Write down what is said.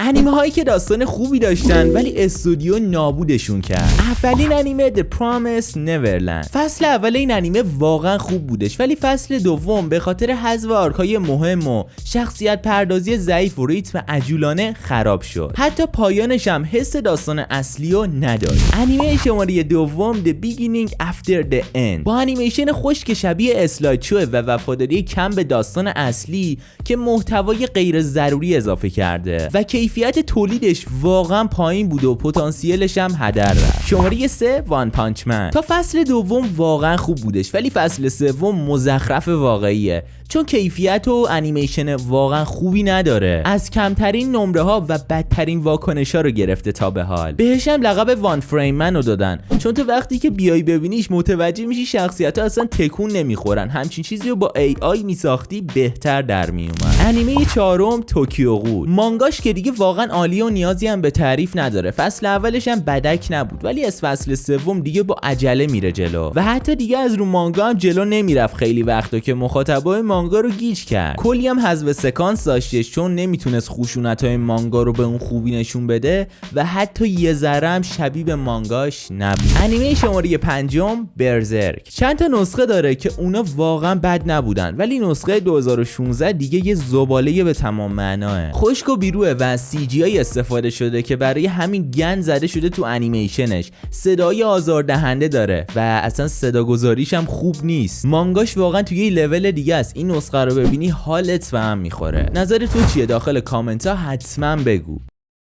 انیمه هایی که داستان خوبی داشتن ولی استودیو نابودشون کرد. اولین انیمه The Promised Neverland. فصل اول این انیمه واقعا خوب بودش ولی فصل دوم به خاطر حذف آرکای مهم و شخصیت پردازی ضعیف و ریتم عجولانه خراب شد. حتی پایانش هم حس داستان اصلی رو نداشت. انیمه شماره دوم The Beginning After the End با انیمیشن خشک شبیه اسلاید شو و وفاداری کم به داستان اصلی که محتوای غیر ضروری اضافه کرده و کیفیت تولیدش واقعا پایین بود و پتانسیلش هم هدر رفت. شماره 3 وان پانچ من. تا فصل دوم واقعا خوب بودش ولی فصل سوم مزخرف واقعیه چون کیفیت و انیمیشن واقعا خوبی نداره. از کمترین نمره ها و بدترین واکنش ها رو گرفته تا به حال. بهش هم لقب وان فریم من رو دادن چون تو وقتی که بیای ببینیش متوجه میشی شخصیت ها اصلا تکون نمیخورن. همچین چیزی رو با AI میساختی بهتر در میومد. انیمه چهارم توکیو غول. مانگاش که دیگه واقعا عالی و نیازی هم به تعریف نداره. فصل اولش هم بدک نبود ولی از فصل سوم دیگه با عجله میره جلو و حتی دیگه از رو مانگا هم جلو نمیرفت خیلی وقتا که مخاطبای مانگا رو گیج کرد. کلی هم حذف سکانس داشتش چون نمیتونست خشونت‌های مانگا رو به اون خوبی نشون بده و حتی یه ذره هم شبیه به مانگاش نبود. انیمه شماره 5 برزرک. چند تا نسخه داره که اونا واقعا بد نبودن ولی نسخه 2016 دیگه یه زباله به تمام معناه. خشک و بیروه و CGI استفاده شده که برای همین گند زده شده تو انیمیشنش. صدای آزاردهنده داره و اصلا صداگذاریش هم خوب نیست. مانگاش واقعا توی یه لول دیگه است. این نسخه رو ببینی حالت به هم میخوره. نظر تو چیه؟ داخل کامنت ها حتما بگو.